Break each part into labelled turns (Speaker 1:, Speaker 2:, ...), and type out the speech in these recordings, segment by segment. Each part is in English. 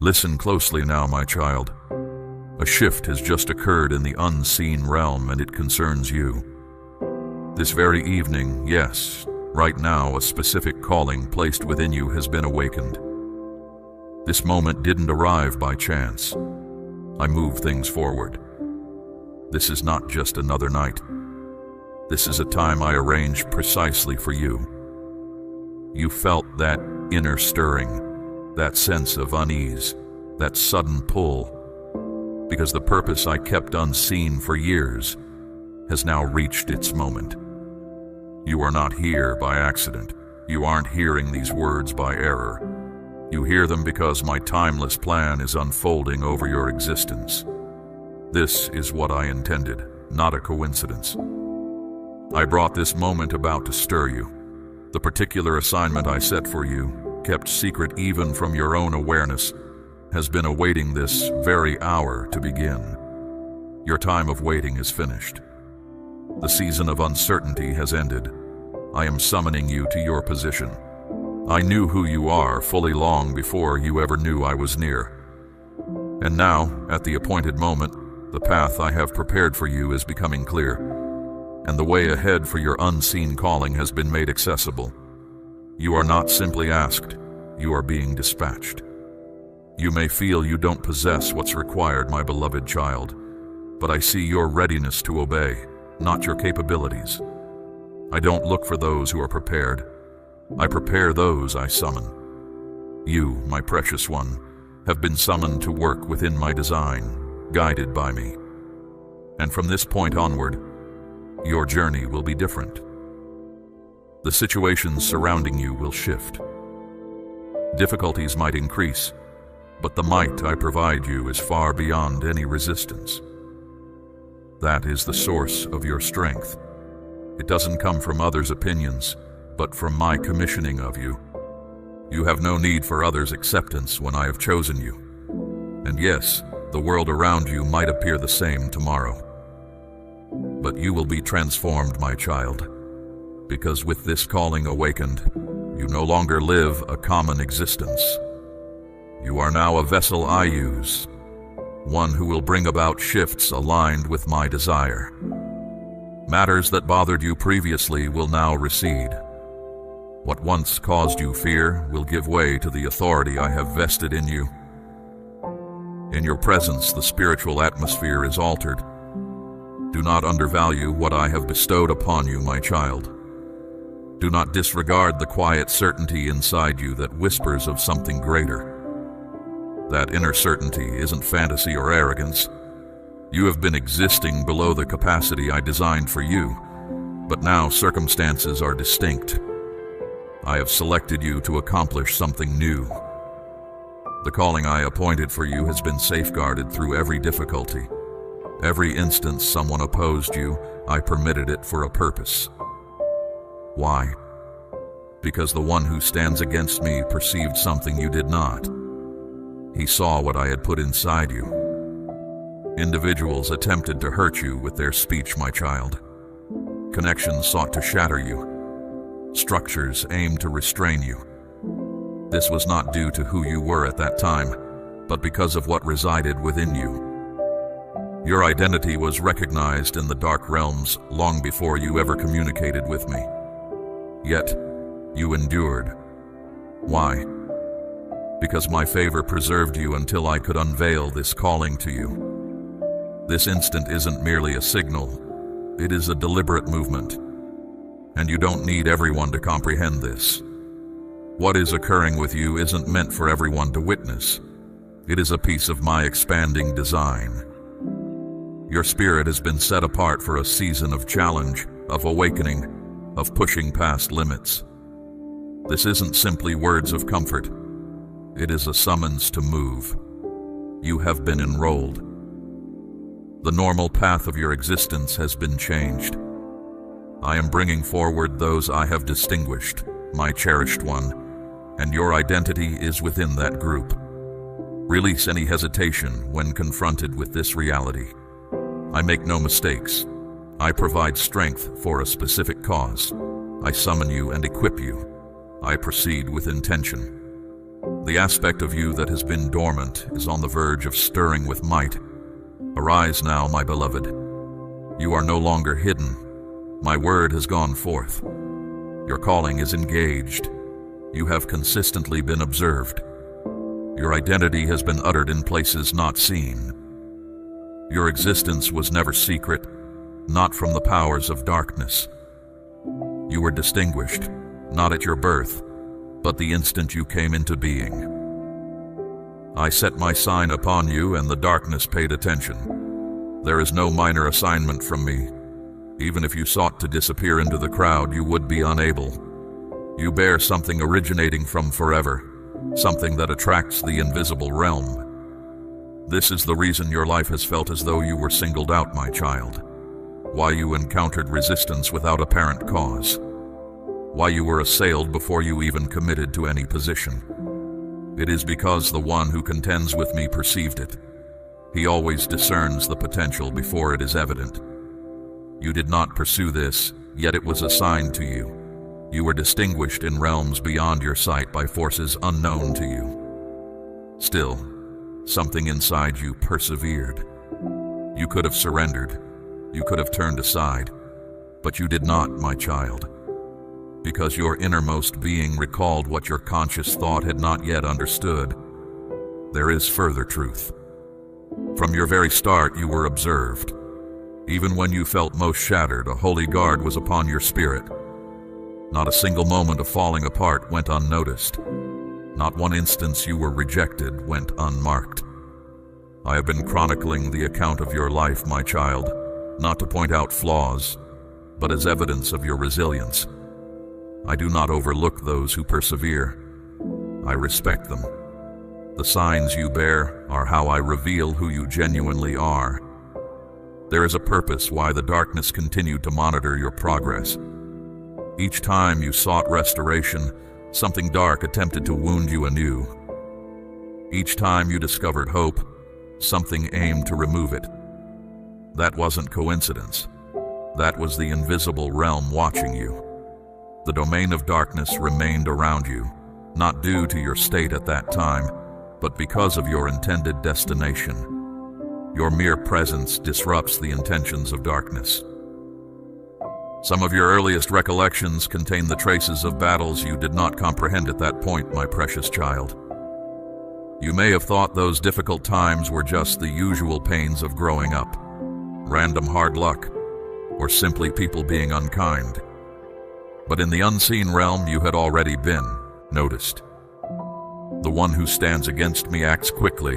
Speaker 1: Listen closely now, my child. A shift has just occurred in the unseen realm, and it concerns you. This very evening, yes, right now, a specific calling placed within you has been awakened. This moment didn't arrive by chance. I move things forward. This is not just another night. This is a time I arranged precisely for you. You felt that inner stirring, that sense of unease, that sudden pull, because the purpose I kept unseen for years has now reached its moment. You are not here by accident. You aren't hearing these words by error. You hear them because my timeless plan is unfolding over your existence. This is what I intended, not a coincidence. I brought this moment about to stir you. The particular assignment I set for you, kept secret even from your own awareness, has been awaiting this very hour to begin. Your time of waiting is finished. The season of uncertainty has ended. I am summoning you to your position. I knew who you are fully long before you ever knew I was near. And now, at the appointed moment, the path I have prepared for you is becoming clear, and the way ahead for your unseen calling has been made accessible. You are not simply asked, you are being dispatched. You may feel you don't possess what's required, my beloved child, but I see your readiness to obey, not your capabilities. I don't look for those who are prepared. I prepare those I summon. You, my precious one, have been summoned to work within my design, guided by me. And from this point onward, your journey will be different. The situations surrounding you will shift. Difficulties might increase, but the might I provide you is far beyond any resistance. That is the source of your strength. It doesn't come from others' opinions, but from my commissioning of you. You have no need for others' acceptance when I have chosen you. And yes, the world around you might appear the same tomorrow. But you will be transformed, my child, because with this calling awakened, you no longer live a common existence. You are now a vessel I use, one who will bring about shifts aligned with my desire. Matters that bothered you previously will now recede. What once caused you fear will give way to the authority I have vested in you. In your presence, the spiritual atmosphere is altered. Do not undervalue what I have bestowed upon you, my child. Do not disregard the quiet certainty inside you that whispers of something greater. That inner certainty isn't fantasy or arrogance. You have been existing below the capacity I designed for you, but now circumstances are distinct. I have selected you to accomplish something new. The calling I appointed for you has been safeguarded through every difficulty. Every instance someone opposed you, I permitted it for a purpose. Why? Because the one who stands against me perceived something you did not. He saw what I had put inside you. Individuals attempted to hurt you with their speech, my child. Connections sought to shatter you. Structures aimed to restrain you. This was not due to who you were at that time, but because of what resided within you. Your identity was recognized in the dark realms long before you ever communicated with me. Yet, you endured. Why? Because my favor preserved you until I could unveil this calling to you. This instant isn't merely a signal, it is a deliberate movement. And you don't need everyone to comprehend this. What is occurring with you isn't meant for everyone to witness. It is a piece of my expanding design. Your spirit has been set apart for a season of challenge, of awakening, of pushing past limits. This isn't simply words of comfort. It is a summons to move. You have been enrolled. The normal path of your existence has been changed. I am bringing forward those I have distinguished, my cherished one, and your identity is within that group. Release any hesitation when confronted with this reality. I make no mistakes. I provide strength for a specific cause. I summon you and equip you. I proceed with intention. The aspect of you that has been dormant is on the verge of stirring with might. Arise now, my beloved. You are no longer hidden. My word has gone forth. Your calling is engaged. You have consistently been observed. Your identity has been uttered in places not seen. Your existence was never secret, not from the powers of darkness. You were distinguished, not at your birth, but the instant you came into being. I set my sign upon you, and the darkness paid attention. There is no minor assignment from me. Even if you sought to disappear into the crowd, you would be unable. You bear something originating from forever, something that attracts the invisible realm. This is the reason your life has felt as though you were singled out, my child. Why you encountered resistance without apparent cause. Why you were assailed before you even committed to any position. It is because the one who contends with me perceived it. He always discerns the potential before it is evident. You did not pursue this, yet it was assigned to you. You were distinguished in realms beyond your sight by forces unknown to you. Still, something inside you persevered. You could have surrendered. You could have turned aside. But you did not, my child. Because your innermost being recalled what your conscious thought had not yet understood. There is further truth. From your very start, you were observed. Even when you felt most shattered, a holy guard was upon your spirit. Not a single moment of falling apart went unnoticed. Not one instance you were rejected went unmarked. I have been chronicling the account of your life, my child, not to point out flaws, but as evidence of your resilience. I do not overlook those who persevere. I respect them. The signs you bear are how I reveal who you genuinely are. There is a purpose why the darkness continued to monitor your progress. Each time you sought restoration, something dark attempted to wound you anew. Each time you discovered hope, something aimed to remove it. That wasn't coincidence. That was the invisible realm watching you. The domain of darkness remained around you, not due to your state at that time, but because of your intended destination. Your mere presence disrupts the intentions of darkness. Some of your earliest recollections contain the traces of battles you did not comprehend at that point, my precious child. You may have thought those difficult times were just the usual pains of growing up, random hard luck, or simply people being unkind. But in the unseen realm, you had already been noticed. The one who stands against me acts quickly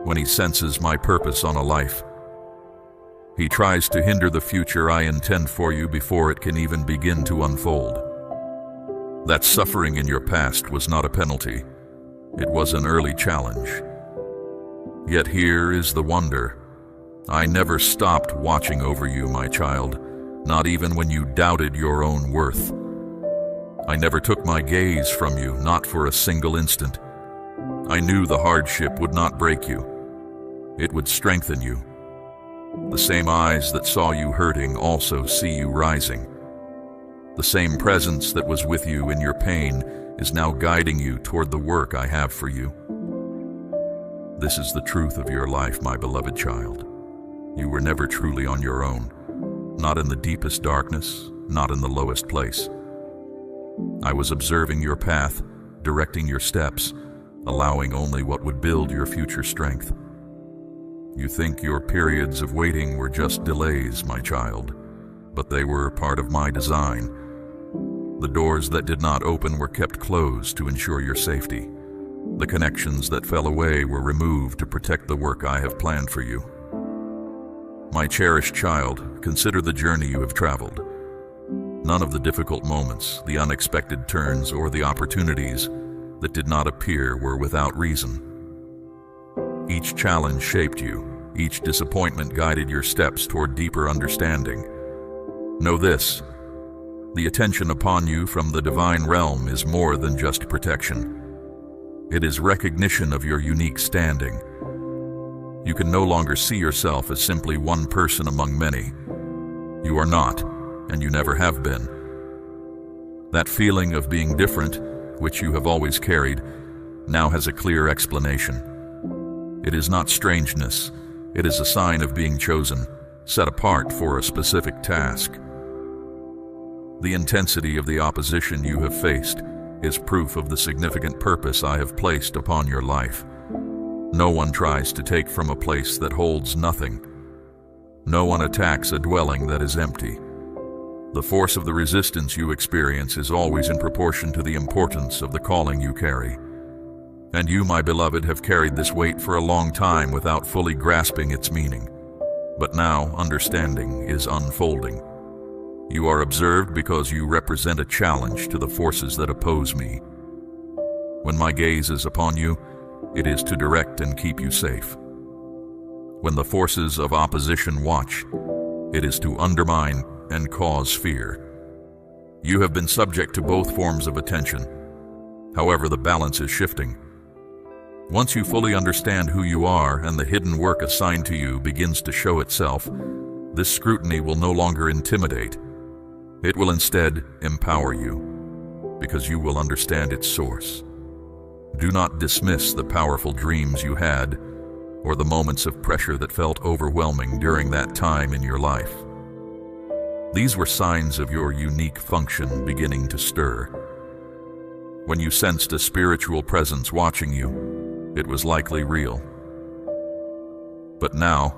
Speaker 1: when he senses my purpose on a life. He tries to hinder the future I intend for you before it can even begin to unfold. That suffering in your past was not a penalty. It was an early challenge. Yet here is the wonder. I never stopped watching over you, my child, not even when you doubted your own worth. I never took my gaze from you, not for a single instant. I knew the hardship would not break you. It would strengthen you. The same eyes that saw you hurting also see you rising. The same presence that was with you in your pain is now guiding you toward the work I have for you. This is the truth of your life, my beloved child. You were never truly on your own, not in the deepest darkness, not in the lowest place. I was observing your path, directing your steps, allowing only what would build your future strength. You think your periods of waiting were just delays, my child, but they were part of my design. The doors that did not open were kept closed to ensure your safety. The connections that fell away were removed to protect the work I have planned for you. My cherished child, consider the journey you have traveled. None of the difficult moments, the unexpected turns, or the opportunities that did not appear were without reason. Each challenge shaped you. Each disappointment guided your steps toward deeper understanding. Know this: the attention upon you from the divine realm is more than just protection. It is recognition of your unique standing. You can no longer see yourself as simply one person among many. You are not, and you never have been. That feeling of being different, which you have always carried, now has a clear explanation. It is not strangeness, it is a sign of being chosen, set apart for a specific task. The intensity of the opposition you have faced is proof of the significant purpose I have placed upon your life. No one tries to take from a place that holds nothing. No one attacks a dwelling that is empty. The force of the resistance you experience is always in proportion to the importance of the calling you carry. And you, my beloved, have carried this weight for a long time without fully grasping its meaning. But now understanding is unfolding. You are observed because you represent a challenge to the forces that oppose me. When my gaze is upon you, it is to direct and keep you safe. When the forces of opposition watch, it is to undermine and cause fear. You have been subject to both forms of attention. However, the balance is shifting. Once you fully understand who you are and the hidden work assigned to you begins to show itself, this scrutiny will no longer intimidate. It will instead empower you, because you will understand its source. Do not dismiss the powerful dreams you had, or the moments of pressure that felt overwhelming during that time in your life. These were signs of your unique function beginning to stir. When you sensed a spiritual presence watching you, it was likely real. But now,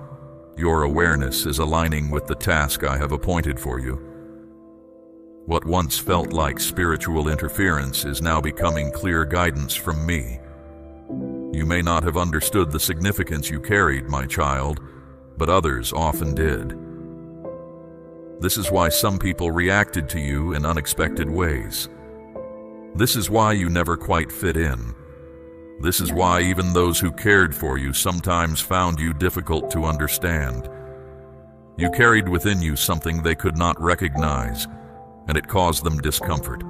Speaker 1: your awareness is aligning with the task I have appointed for you. What once felt like spiritual interference is now becoming clear guidance from me. You may not have understood the significance you carried, my child, but others often did. This is why some people reacted to you in unexpected ways. This is why you never quite fit in. This is why even those who cared for you sometimes found you difficult to understand. You carried within you something they could not recognize, and it caused them discomfort.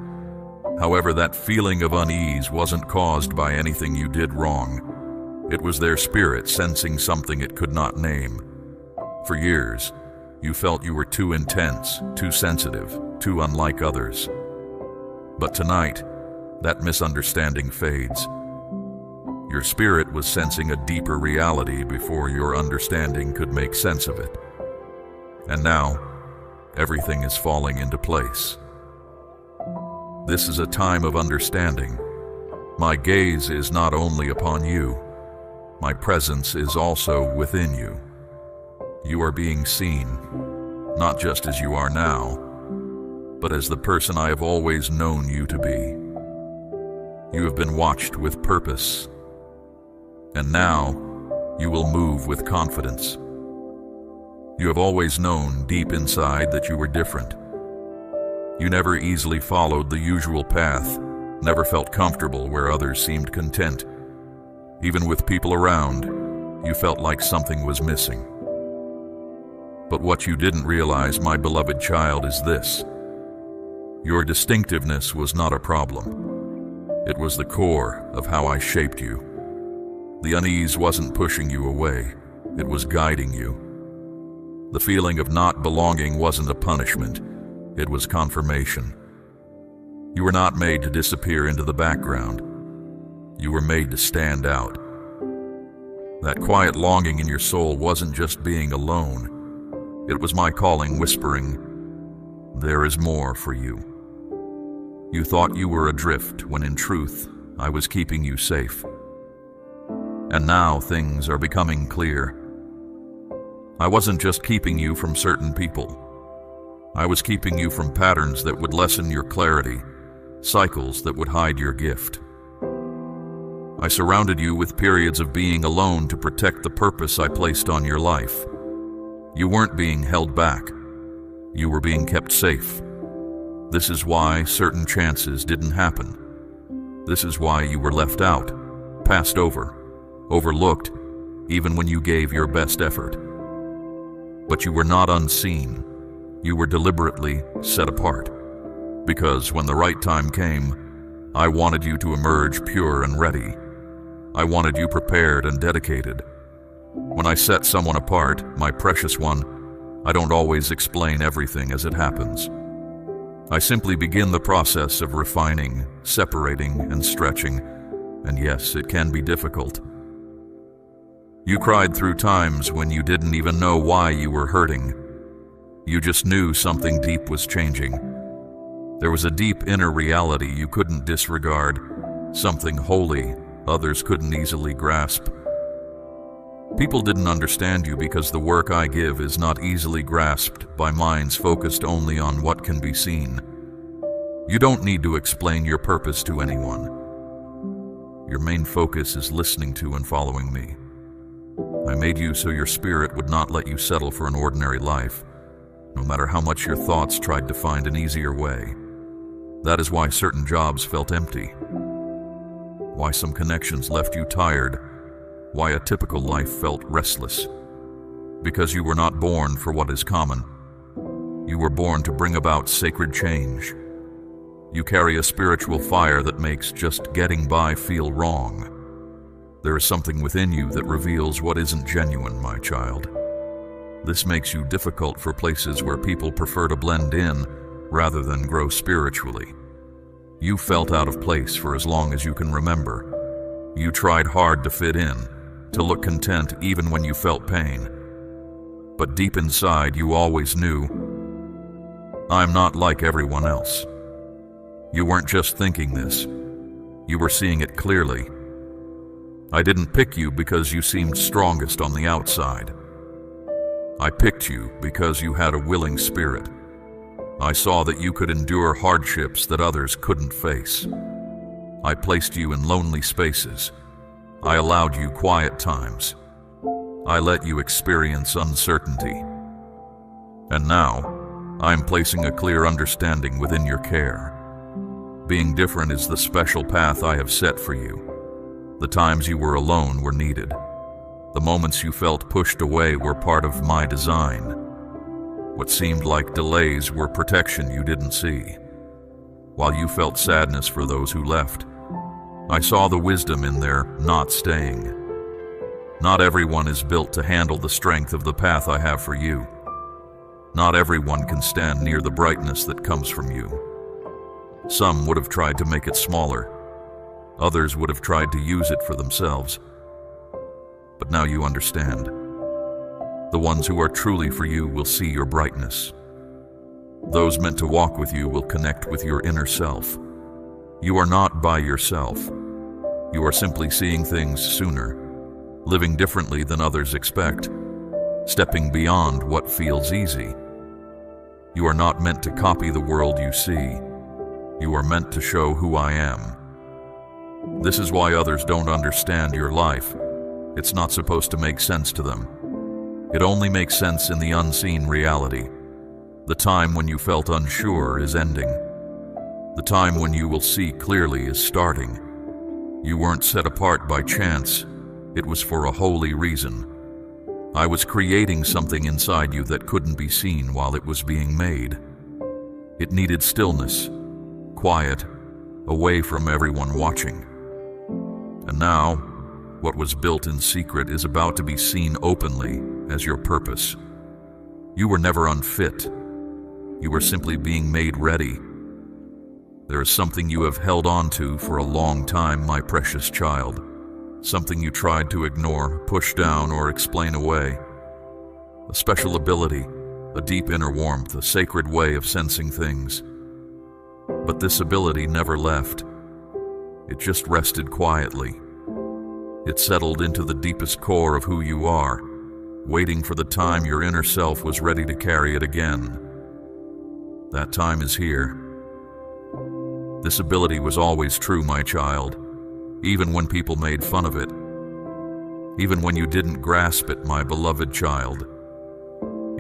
Speaker 1: However, that feeling of unease wasn't caused by anything you did wrong. It was their spirit sensing something it could not name. For years, you felt you were too intense, too sensitive, too unlike others. But tonight, that misunderstanding fades. Your spirit was sensing a deeper reality before your understanding could make sense of it. And now, everything is falling into place. This is a time of understanding. My gaze is not only upon you, my presence is also within you. You are being seen, not just as you are now, but as the person I have always known you to be. You have been watched with purpose, and now you will move with confidence. You have always known deep inside that you were different. You never easily followed the usual path, never felt comfortable where others seemed content. Even with people around, you felt like something was missing. But what you didn't realize, my beloved child, is this. Your distinctiveness was not a problem. It was the core of how I shaped you. The unease wasn't pushing you away, it was guiding you. The feeling of not belonging wasn't a punishment, it was confirmation. You were not made to disappear into the background. You were made to stand out. That quiet longing in your soul wasn't just being alone. It was my calling whispering, "There is more for you." You thought you were adrift when in truth, I was keeping you safe. And now things are becoming clear. I wasn't just keeping you from certain people. I was keeping you from patterns that would lessen your clarity, cycles that would hide your gift. I surrounded you with periods of being alone to protect the purpose I placed on your life. You weren't being held back. You were being kept safe. This is why certain chances didn't happen. This is why you were left out, passed over, overlooked, even when you gave your best effort. But you were not unseen. You were deliberately set apart. Because when the right time came, I wanted you to emerge pure and ready. I wanted you prepared and dedicated. When I set someone apart, my precious one, I don't always explain everything as it happens. I simply begin the process of refining, separating, and stretching And yes, it can be difficult. You cried through times when you didn't even know why you were hurting. You just knew something deep was changing. There was a deep inner reality you couldn't disregard, something holy others couldn't easily grasp. People didn't understand you because the work I give is not easily grasped by minds focused only on what can be seen. You don't need to explain your purpose to anyone. Your main focus is listening to and following me. I made you so your spirit would not let you settle for an ordinary life, no matter how much your thoughts tried to find an easier way. That is why certain jobs felt empty, why some connections left you tired, why a typical life felt restless. Because you were not born for what is common. You were born to bring about sacred change. You carry a spiritual fire that makes just getting by feel wrong. There is something within you that reveals what isn't genuine, my child. This makes you difficult for places where people prefer to blend in rather than grow spiritually. You felt out of place for as long as you can remember. You tried hard to fit in, to look content even when you felt pain. But deep inside, you always knew, I'm not like everyone else. You weren't just thinking this. You were seeing it clearly. I didn't pick you because you seemed strongest on the outside. I picked you because you had a willing spirit. I saw that you could endure hardships that others couldn't face. I placed you in lonely spaces. I allowed you quiet times. I let you experience uncertainty. And now, I'm placing a clear understanding within your care. Being different is the special path I have set for you. The times you were alone were needed. The moments you felt pushed away were part of my design. What seemed like delays were protection you didn't see. While you felt sadness for those who left, I saw the wisdom in their not staying. Not everyone is built to handle the strength of the path I have for you. Not everyone can stand near the brightness that comes from you. Some would have tried to make it smaller. Others would have tried to use it for themselves. But now you understand. The ones who are truly for you will see your brightness. Those meant to walk with you will connect with your inner self. You are not by yourself. You are simply seeing things sooner, living differently than others expect, stepping beyond what feels easy. You are not meant to copy the world you see. You are meant to show who I am. This is why others don't understand your life. It's not supposed to make sense to them. It only makes sense in the unseen reality. The time when you felt unsure is ending. The time when you will see clearly is starting. You weren't set apart by chance. It was for a holy reason. I was creating something inside you that couldn't be seen while it was being made. It needed stillness, quiet, away from everyone watching. And now, what was built in secret is about to be seen openly as your purpose. You were never unfit. You were simply being made ready. There is something you have held on to for a long time, my precious child. Something you tried to ignore, push down, or explain away. A special ability, a deep inner warmth, a sacred way of sensing things. But this ability never left. It just rested quietly. It settled into the deepest core of who you are, waiting for the time your inner self was ready to carry it again. That time is here. This ability was always true, my child, even when people made fun of it. Even when you didn't grasp it, my beloved child.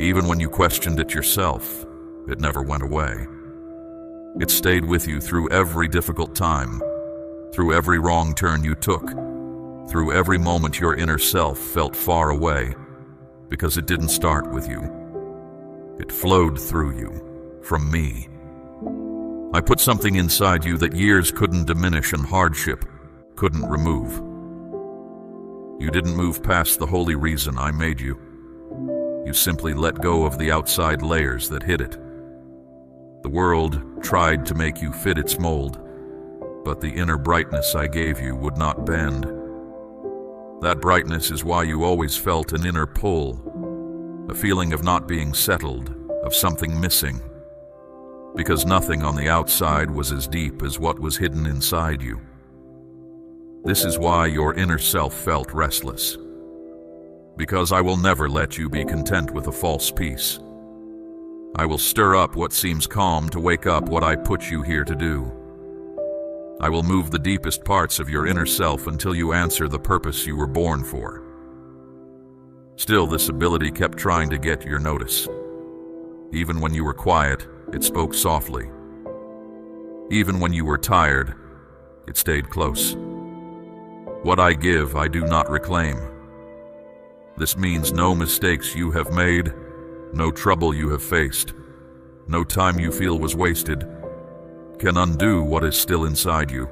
Speaker 1: Even when you questioned it yourself, it never went away. It stayed with you through every difficult time, through every wrong turn you took, through every moment your inner self felt far away, because it didn't start with you. It flowed through you, from me. I put something inside you that years couldn't diminish and hardship couldn't remove. You didn't move past the holy reason I made you. You simply let go of the outside layers that hid it. The world tried to make you fit its mold, but the inner brightness I gave you would not bend. That brightness is why you always felt an inner pull, a feeling of not being settled, of something missing, because nothing on the outside was as deep as what was hidden inside you. This is why your inner self felt restless, because I will never let you be content with a false peace. I will stir up what seems calm to wake up what I put you here to do. I will move the deepest parts of your inner self until you answer the purpose you were born for. Still, this ability kept trying to get your notice. Even when you were quiet, it spoke softly. Even when you were tired, it stayed close. What I give, I do not reclaim. This means no mistakes you have made, no trouble you have faced, no time you feel was wasted, can undo what is still inside you.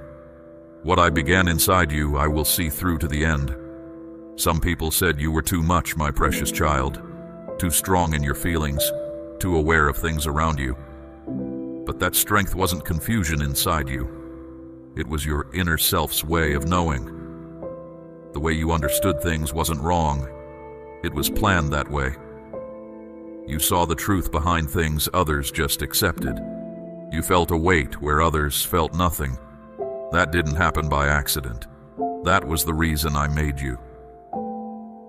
Speaker 1: What I began inside you, I will see through to the end. Some people said you were too much, my precious child, too strong in your feelings, too aware of things around you. But that strength wasn't confusion inside you. It was your inner self's way of knowing. The way you understood things wasn't wrong. It was planned that way. You saw the truth behind things others just accepted. You felt a weight where others felt nothing. That didn't happen by accident. That was the reason I made you.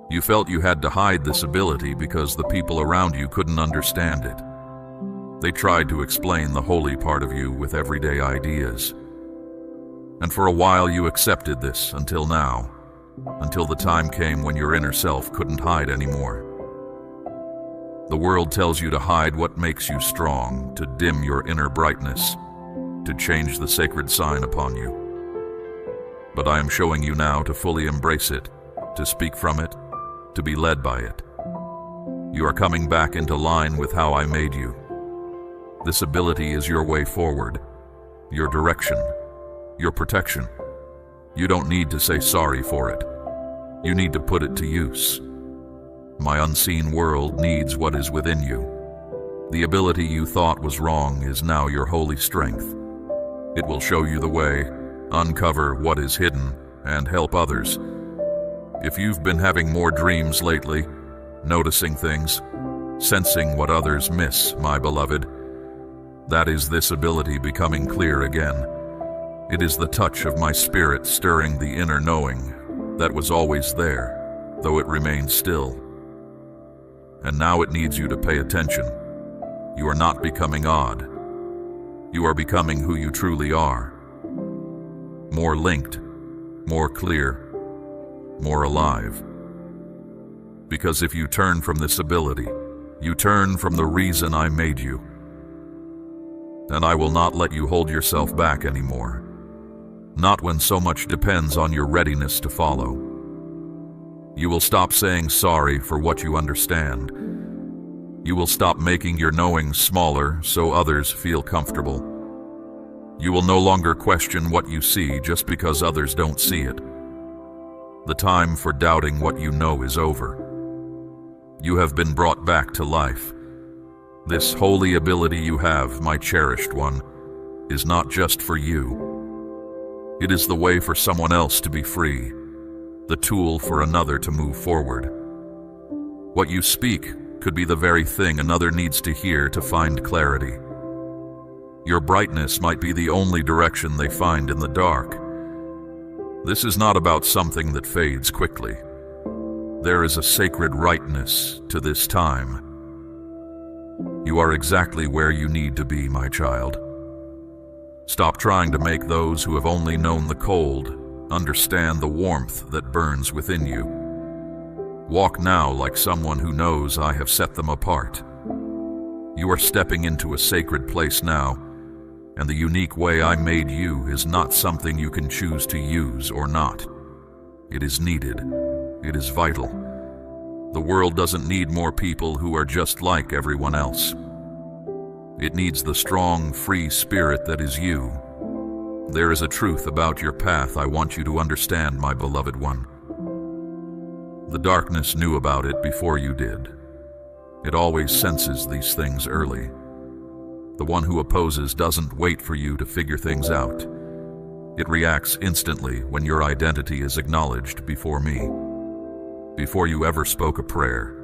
Speaker 1: You felt you had to hide this ability because the people around you couldn't understand it. They tried to explain the holy part of you with everyday ideas. And for a while you accepted this until now, until the time came when your inner self couldn't hide anymore. The world tells you to hide what makes you strong, to dim your inner brightness, to change the sacred sign upon you. But I am showing you now to fully embrace it, to speak from it, to be led by it. You are coming back into line with how I made you. This ability is your way forward, your direction, your protection. You don't need to say sorry for it. You need to put it to use. My unseen world needs what is within you. The ability you thought was wrong is now your holy strength. It will show you the way, uncover what is hidden, and help others. If you've been having more dreams lately, noticing things, sensing what others miss, my beloved, that is this ability becoming clear again. It is the touch of my spirit stirring the inner knowing that was always there, though it remains still. And now it needs you to pay attention. You are not becoming odd. You are becoming who you truly are. More linked, more clear, more alive. Because if you turn from this ability, you turn from the reason I made you. And I will not let you hold yourself back anymore. Not when so much depends on your readiness to follow. You will stop saying sorry for what you understand. You will stop making your knowing smaller so others feel comfortable. You will no longer question what you see just because others don't see it. The time for doubting what you know is over. You have been brought back to life. This holy ability you have, my cherished one, is not just for you. It is the way for someone else to be free, the tool for another to move forward. What you speak could be the very thing another needs to hear to find clarity. Your brightness might be the only direction they find in the dark. This is not about something that fades quickly. There is a sacred rightness to this time. You are exactly where you need to be, my child. Stop trying to make those who have only known the cold understand the warmth that burns within you. Walk now like someone who knows I have set them apart. You are stepping into a sacred place now, and the unique way I made you is not something you can choose to use or not. It is needed. It is vital. The world doesn't need more people who are just like everyone else. It needs the strong, free spirit that is you. There is a truth about your path I want you to understand, my beloved one. The darkness knew about it before you did. It always senses these things early. The one who opposes doesn't wait for you to figure things out. It reacts instantly when your identity is acknowledged before me. Before you ever spoke a prayer,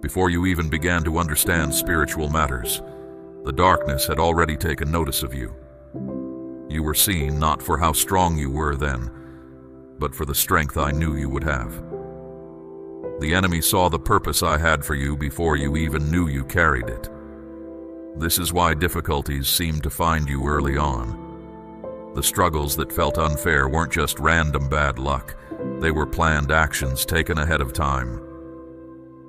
Speaker 1: before you even began to understand spiritual matters, the darkness had already taken notice of you. You were seen not for how strong you were then, but for the strength I knew you would have. The enemy saw the purpose I had for you before you even knew you carried it. This is why difficulties seemed to find you early on. The struggles that felt unfair weren't just random bad luck. They were planned actions taken ahead of time.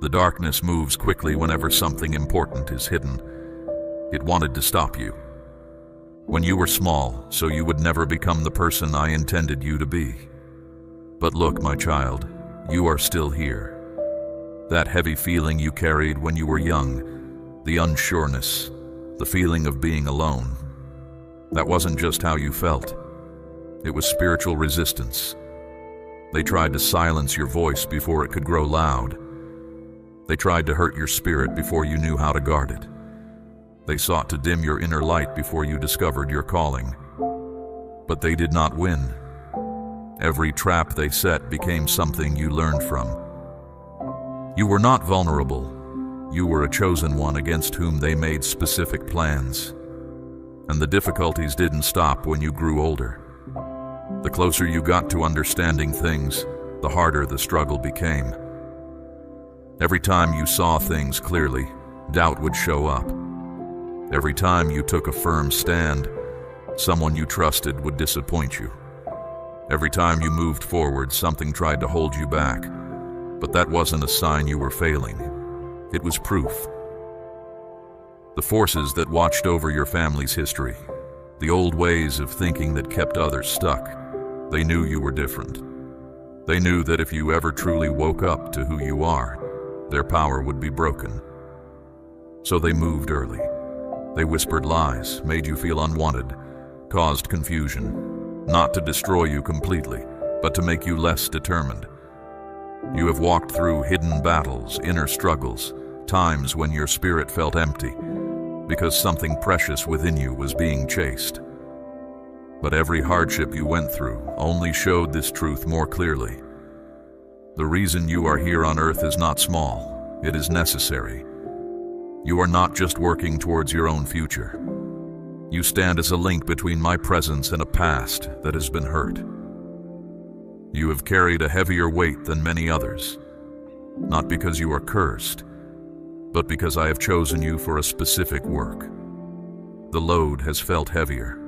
Speaker 1: The darkness moves quickly whenever something important is hidden. It wanted to stop you. When you were small, so you would never become the person I intended you to be. But look, my child, you are still here. That heavy feeling you carried when you were young, the unsureness, the feeling of being alone, that wasn't just how you felt. It was spiritual resistance. They tried to silence your voice before it could grow loud. They tried to hurt your spirit before you knew how to guard it. They sought to dim your inner light before you discovered your calling. But they did not win. Every trap they set became something you learned from. You were not vulnerable. You were a chosen one against whom they made specific plans. And the difficulties didn't stop when you grew older. The closer you got to understanding things, the harder the struggle became. Every time you saw things clearly, doubt would show up. Every time you took a firm stand, someone you trusted would disappoint you. Every time you moved forward, something tried to hold you back. But that wasn't a sign you were failing. It was proof. The forces that watched over your family's history, the old ways of thinking that kept others stuck, they knew you were different. They knew that if you ever truly woke up to who you are, their power would be broken. So they moved early. They whispered lies, made you feel unwanted, caused confusion, not to destroy you completely, but to make you less determined. You have walked through hidden battles, inner struggles, times when your spirit felt empty, because something precious within you was being chased. But every hardship you went through only showed this truth more clearly. The reason you are here on earth is not small, it is necessary. You are not just working towards your own future. You stand as a link between my presence and a past that has been hurt. You have carried a heavier weight than many others, not because you are cursed, but because I have chosen you for a specific work. The load has felt heavier.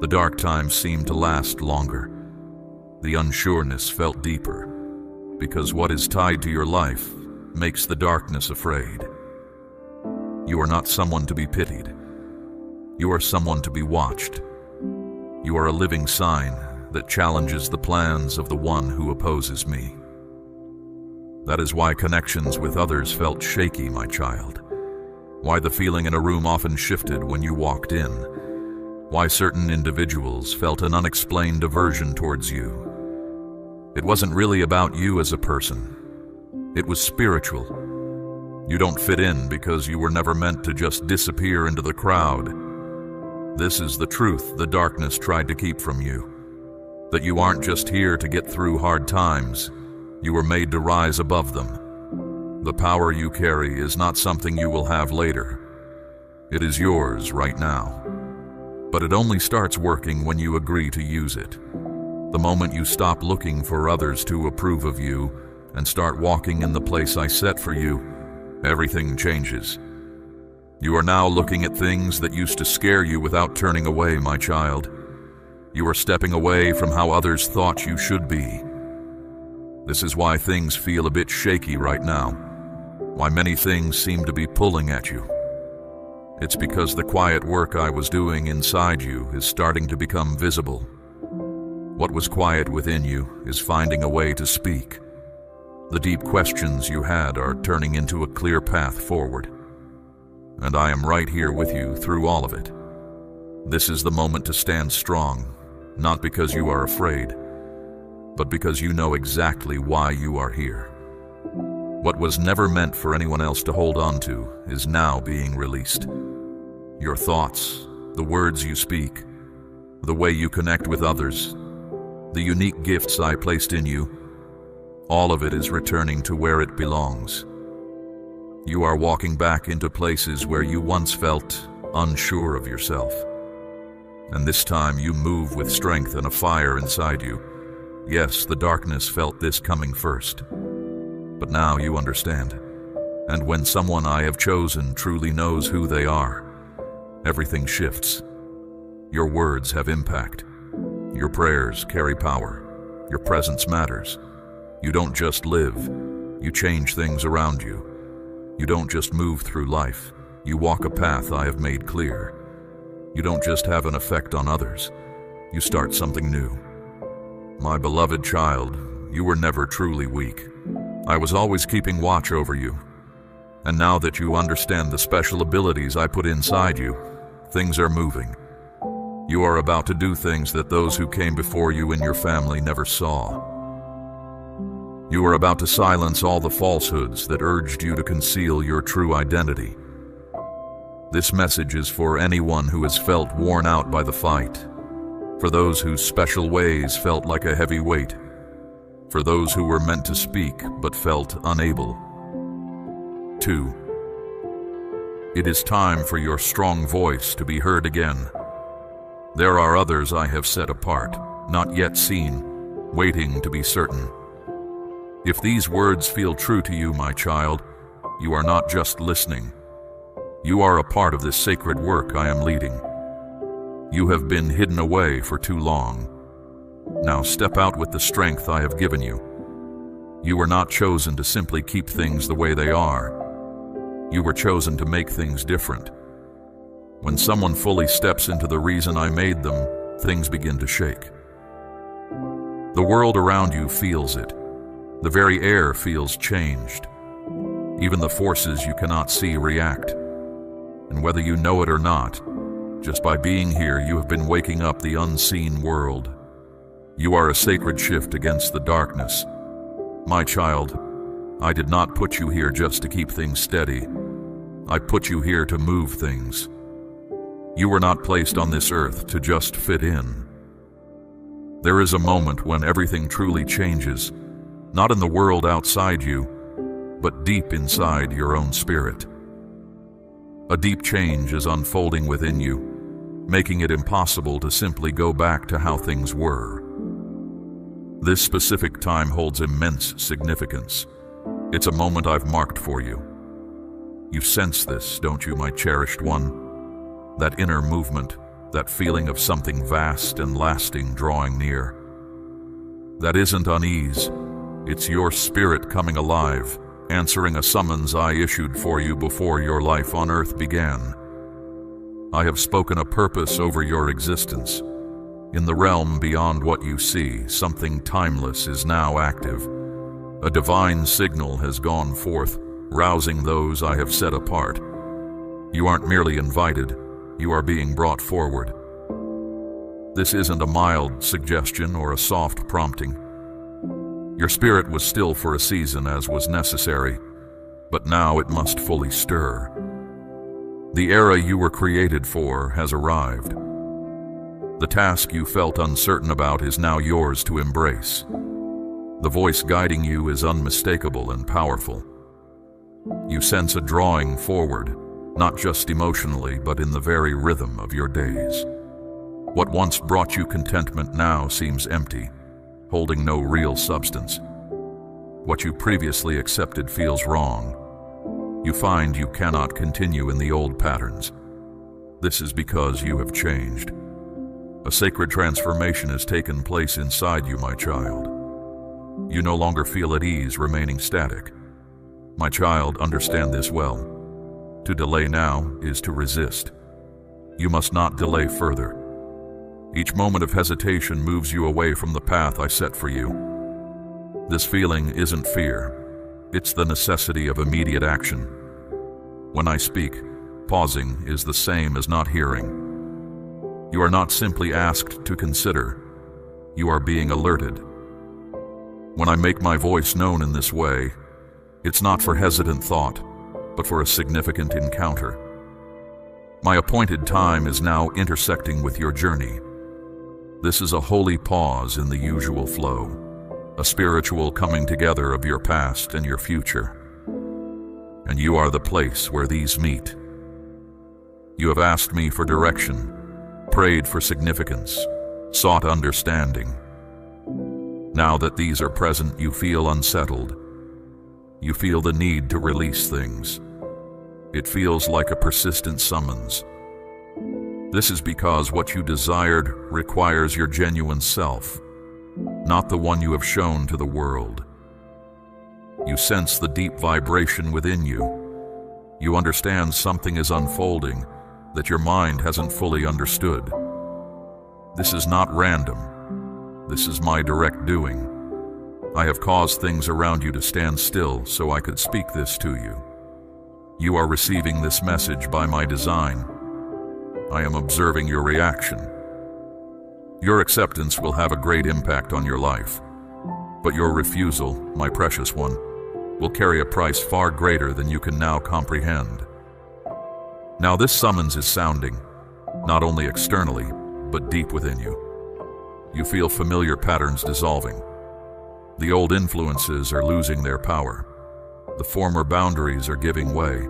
Speaker 1: The dark times seem to last longer. The unsureness felt deeper, because what is tied to your life makes the darkness afraid. You are not someone to be pitied. You are someone to be watched. You are a living sign that challenges the plans of the one who opposes me. That is why connections with others felt shaky, my child. Why the feeling in a room often shifted when you walked in. Why certain individuals felt an unexplained aversion towards you. It wasn't really about you as a person. It was spiritual. You don't fit in because you were never meant to just disappear into the crowd. This is the truth the darkness tried to keep from you. That you aren't just here to get through hard times. You were made to rise above them. The power you carry is not something you will have later. It is yours right now. But it only starts working when you agree to use it. The moment you stop looking for others to approve of you and start walking in the place I set for you, everything changes. You are now looking at things that used to scare you without turning away, my child. You are stepping away from how others thought you should be. This is why things feel a bit shaky right now, why many things seem to be pulling at you. It's because the quiet work I was doing inside you is starting to become visible. What was quiet within you is finding a way to speak. The deep questions you had are turning into a clear path forward. And I am right here with you through all of it. This is the moment to stand strong, not because you are afraid, but because you know exactly why you are here. What was never meant for anyone else to hold on to is now being released. Your thoughts, the words you speak, the way you connect with others, the unique gifts I placed in you, all of it is returning to where it belongs. You are walking back into places where you once felt unsure of yourself. And this time you move with strength and a fire inside you. Yes, the darkness felt this coming first. But now you understand. And when someone I have chosen truly knows who they are, everything shifts. Your words have impact. Your prayers carry power. Your presence matters. You don't just live, you change things around you. You don't just move through life, you walk a path I have made clear. You don't just have an effect on others, you start something new. My beloved child, you were never truly weak. I was always keeping watch over you. And now that you understand the special abilities I put inside you, things are moving. You are about to do things that those who came before you in your family never saw. You are about to silence all the falsehoods that urged you to conceal your true identity. This message is for anyone who has felt worn out by the fight, for those whose special ways felt like a heavy weight, for those who were meant to speak but felt unable. 2. It is time for your strong voice to be heard again. There are others I have set apart, not yet seen, waiting to be certain. If these words feel true to you, my child, you are not just listening. You are a part of this sacred work I am leading. You have been hidden away for too long. Now step out with the strength I have given you. You were not chosen to simply keep things the way they are. You were chosen to make things different. When someone fully steps into the reason I made them, things begin to shake. The world around you feels it. The very air feels changed. Even the forces you cannot see react. And whether you know it or not, just by being here, you have been waking up the unseen world. You are a sacred shift against the darkness. My child, I did not put you here just to keep things steady. I put you here to move things. You were not placed on this earth to just fit in. There is a moment when everything truly changes, not in the world outside you, but deep inside your own spirit. A deep change is unfolding within you, making it impossible to simply go back to how things were. This specific time holds immense significance. It's a moment I've marked for you. You sense this, don't you, my cherished one? That inner movement, that feeling of something vast and lasting drawing near. That isn't unease. It's your spirit coming alive, answering a summons I issued for you before your life on earth began. I have spoken a purpose over your existence. In the realm beyond what you see, something timeless is now active. A divine signal has gone forth, rousing those I have set apart. You aren't merely invited, you are being brought forward. This isn't a mild suggestion or a soft prompting. Your spirit was still for a season as was necessary, but now it must fully stir. The era you were created for has arrived. The task you felt uncertain about is now yours to embrace. The voice guiding you is unmistakable and powerful. You sense a drawing forward, not just emotionally, but in the very rhythm of your days. What once brought you contentment now seems empty, holding no real substance. What you previously accepted feels wrong. You find you cannot continue in the old patterns. This is because you have changed. A sacred transformation has taken place inside you, my child. You no longer feel at ease remaining static. My child, understand this well. To delay now is to resist. You must not delay further. Each moment of hesitation moves you away from the path I set for you. This feeling isn't fear. It's the necessity of immediate action. When I speak, pausing is the same as not hearing. You are not simply asked to consider. You are being alerted. When I make my voice known in this way, it's not for hesitant thought, but for a significant encounter. My appointed time is now intersecting with your journey. This is a holy pause in the usual flow, a spiritual coming together of your past and your future. And you are the place where these meet. You have asked me for direction, prayed for significance, sought understanding. Now that these are present, you feel unsettled. You feel the need to release things. It feels like a persistent summons. This is because what you desired requires your genuine self, not the one you have shown to the world. You sense the deep vibration within you. You understand something is unfolding that your mind hasn't fully understood. This is not random. This is my direct doing. I have caused things around you to stand still so I could speak this to you. You are receiving this message by my design. I am observing your reaction. Your acceptance will have a great impact on your life, but your refusal, my precious one, will carry a price far greater than you can now comprehend. Now this summons is sounding, not only externally, but deep within you. You feel familiar patterns dissolving. The old influences are losing their power. The former boundaries are giving way.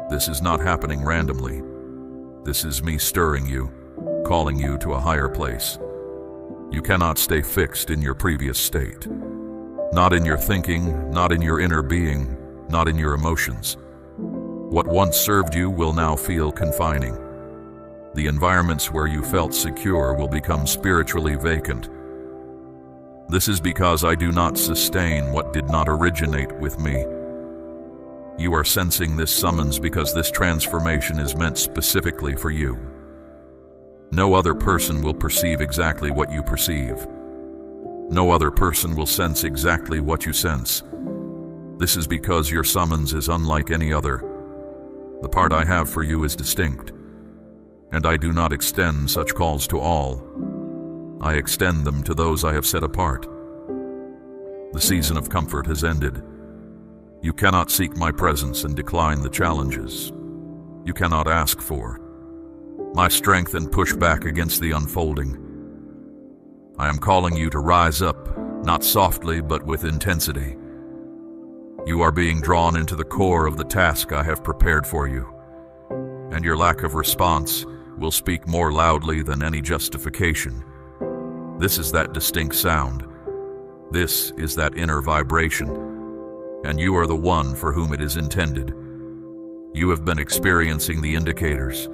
Speaker 1: This is not happening randomly. This is me stirring you, calling you to a higher place. You cannot stay fixed in your previous state. Not in your thinking, not in your inner being, not in your emotions. What once served you will now feel confining. The environments where you felt secure will become spiritually vacant. This is because I do not sustain what did not originate with me. You are sensing this summons because this transformation is meant specifically for you. No other person will perceive exactly what you perceive. No other person will sense exactly what you sense. This is because your summons is unlike any other. The part I have for you is distinct, and I do not extend such calls to all. I extend them to those I have set apart. The season of comfort has ended. You cannot seek my presence and decline the challenges. You cannot ask for my strength and push back against the unfolding. I am calling you to rise up, not softly but with intensity. You are being drawn into the core of the task I have prepared for you, and your lack of response will speak more loudly than any justification. This is that distinct sound. This is that inner vibration, and you are the one for whom it is intended. You have been experiencing the indicators,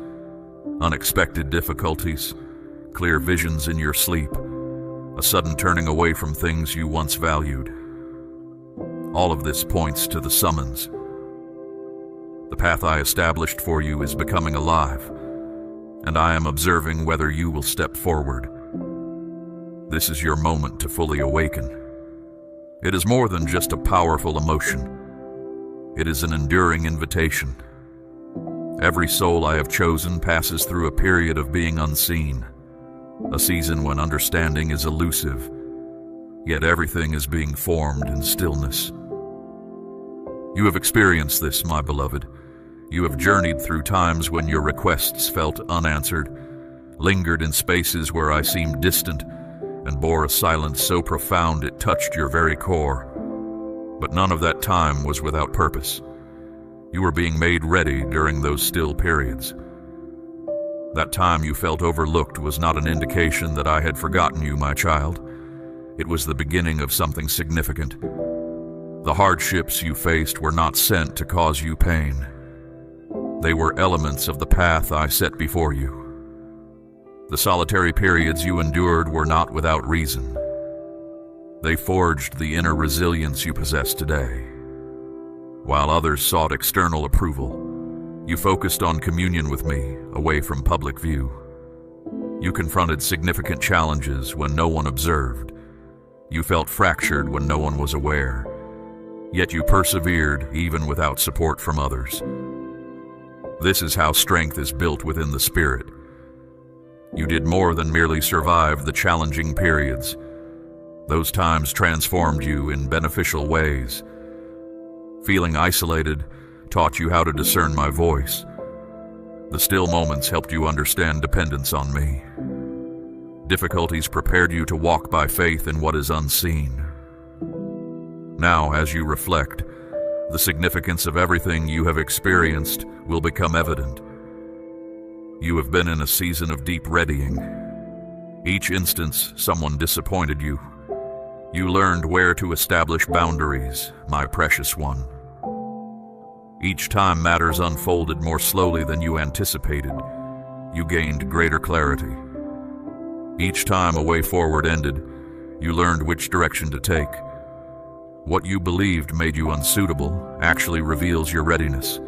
Speaker 1: unexpected difficulties, clear visions in your sleep, a sudden turning away from things you once valued. All of this points to the summons. The path I established for you is becoming alive, and I am observing whether you will step forward. This is your moment to fully awaken. It is more than just a powerful emotion. It is an enduring invitation. Every soul I have chosen passes through a period of being unseen, a season when understanding is elusive, yet everything is being formed in stillness. You have experienced this, my beloved. You have journeyed through times when your requests felt unanswered, lingered in spaces where I seemed distant, and bore a silence so profound it touched your very core. But none of that time was without purpose. You were being made ready during those still periods. That time you felt overlooked was not an indication that I had forgotten you, my child. It was the beginning of something significant. The hardships you faced were not sent to cause you pain. They were elements of the path I set before you. The solitary periods you endured were not without reason. They forged the inner resilience you possess today. While others sought external approval, you focused on communion with me, away from public view. You confronted significant challenges when no one observed. You felt fractured when no one was aware. Yet you persevered even without support from others. This is how strength is built within the spirit. You did more than merely survive the challenging periods. Those times transformed you in beneficial ways. Feeling isolated taught you how to discern my voice. The still moments helped you understand dependence on me. Difficulties prepared you to walk by faith in what is unseen. Now, as you reflect, the significance of everything you have experienced will become evident. You have been in a season of deep readying. Each instance, someone disappointed you. You learned where to establish boundaries, my precious one. Each time matters unfolded more slowly than you anticipated, you gained greater clarity. Each time a way forward ended, you learned which direction to take. What you believed made you unsuitable actually reveals your readiness.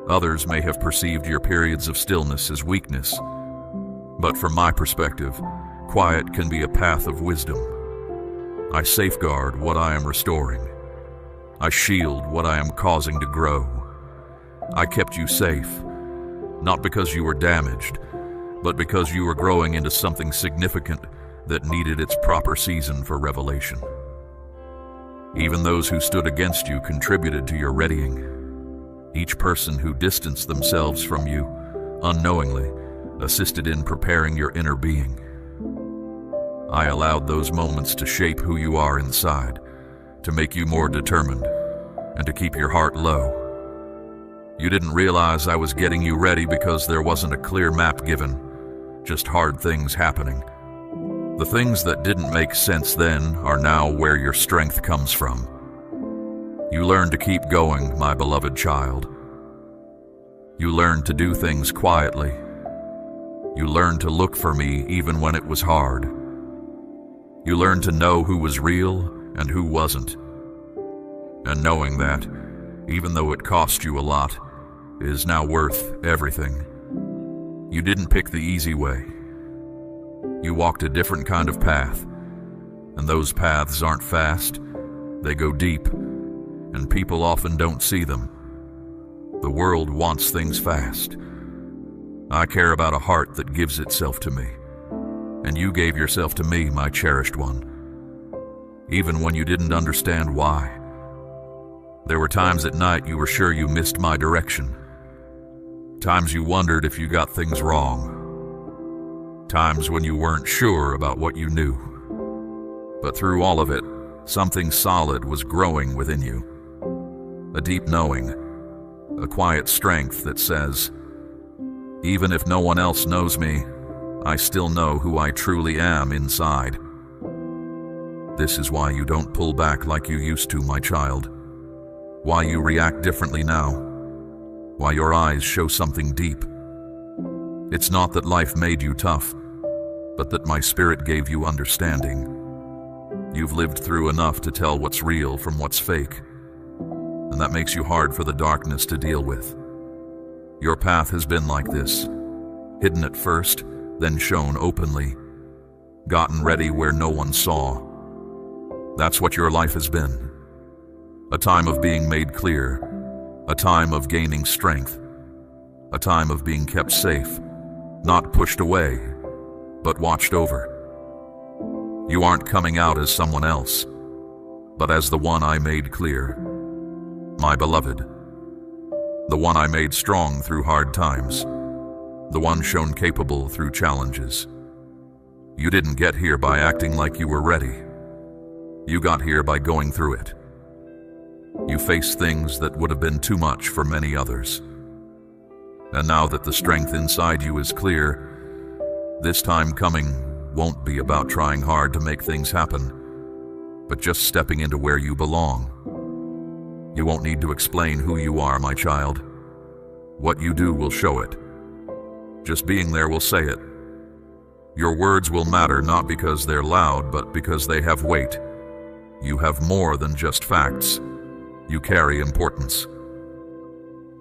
Speaker 1: Others may have perceived your periods of stillness as weakness, but from my perspective, quiet can be a path of wisdom. I safeguard what I am restoring. I shield what I am causing to grow. I kept you safe, not because you were damaged, but because you were growing into something significant that needed its proper season for revelation. Even those who stood against you contributed to your readying. Each person who distanced themselves from you, unknowingly, assisted in preparing your inner being. I allowed those moments to shape who you are inside, to make you more determined, and to keep your heart low. You didn't realize I was getting you ready because there wasn't a clear map given, just hard things happening. The things that didn't make sense then are now where your strength comes from. You learn to keep going, my beloved child. You learn to do things quietly. You learn to look for me even when it was hard. You learn to know who was real and who wasn't. And knowing that, even though it cost you a lot, is now worth everything. You didn't pick the easy way. You walked a different kind of path, and those paths aren't fast. They go deep, and people often don't see them. The world wants things fast. I care about a heart that gives itself to me, and you gave yourself to me, my cherished one, even when you didn't understand why. There were times at night you were sure you missed my direction. Times you wondered if you got things wrong. Times when you weren't sure about what you knew. But through all of it, something solid was growing within you. A deep knowing, a quiet strength that says, even if no one else knows me, I still know who I truly am inside. This is why you don't pull back like you used to, my child. Why you react differently now. Why your eyes show something deep. It's not that life made you tough, but that my spirit gave you understanding. You've lived through enough to tell what's real from what's fake, and that makes you hard for the darkness to deal with. Your path has been like this, hidden at first, then shown openly, gotten ready where no one saw. That's what your life has been. A time of being made clear, a time of gaining strength, a time of being kept safe, not pushed away, but watched over. You aren't coming out as someone else, but as the one I made clear, my beloved, the one I made strong through hard times, the one shown capable through challenges. You didn't get here by acting like you were ready. You got here by going through it. You faced things that would have been too much for many others. And now that the strength inside you is clear, this time coming won't be about trying hard to make things happen, but just stepping into where you belong. You won't need to explain who you are, my child. What you do will show it. Just being there will say it. Your words will matter not because they're loud, but because they have weight. You have more than just facts. You carry importance.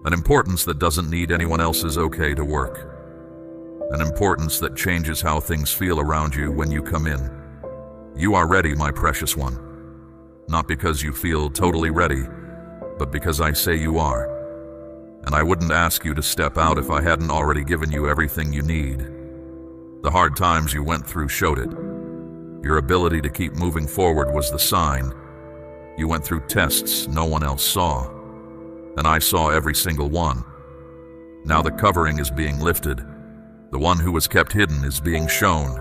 Speaker 1: An importance that doesn't need anyone else's okay to work. An importance that changes how things feel around you when you come in. You are ready, my precious one. Not because you feel totally ready, but because I say you are. And I wouldn't ask you to step out if I hadn't already given you everything you need. The hard times you went through showed it. Your ability to keep moving forward was the sign. You went through tests no one else saw, and I saw every single one. Now the covering is being lifted. The one who was kept hidden is being shown.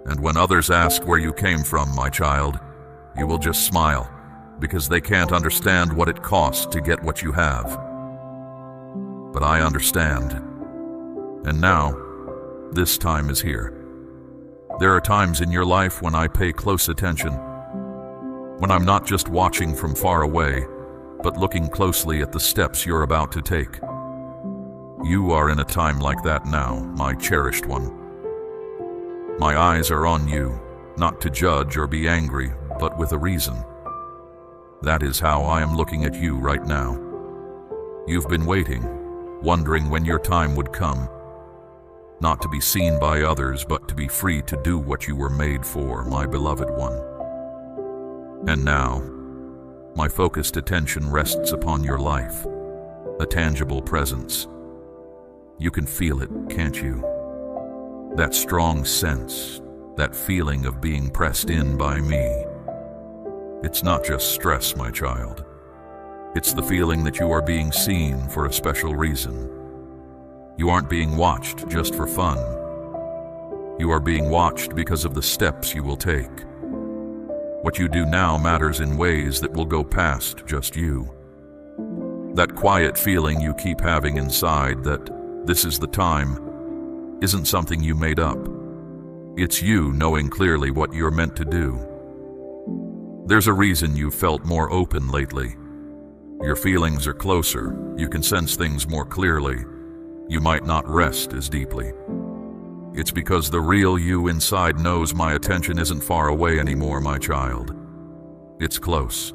Speaker 1: And when others ask where you came from, my child, you will just smile, because they can't understand what it costs to get what you have. But I understand. And now, this time is here. There are times in your life when I pay close attention, when I'm not just watching from far away, but looking closely at the steps you're about to take. You are in a time like that now, my cherished one. My eyes are on you, not to judge or be angry, but with a reason. That is how I am looking at you right now. You've been waiting, wondering when your time would come, not to be seen by others, but to be free to do what you were made for, my beloved one. And now, my focused attention rests upon your life, a tangible presence. You can feel it, can't you? That strong sense, that feeling of being pressed in by me. It's not just stress, my child. It's the feeling that you are being seen for a special reason. You aren't being watched just for fun. You are being watched because of the steps you will take. What you do now matters in ways that will go past just you. That quiet feeling you keep having inside that this is the time isn't something you made up. It's you knowing clearly what you're meant to do. There's a reason you've felt more open lately. Your feelings are closer. You can sense things more clearly. You might not rest as deeply. It's because the real you inside knows my attention isn't far away anymore, my child. It's close.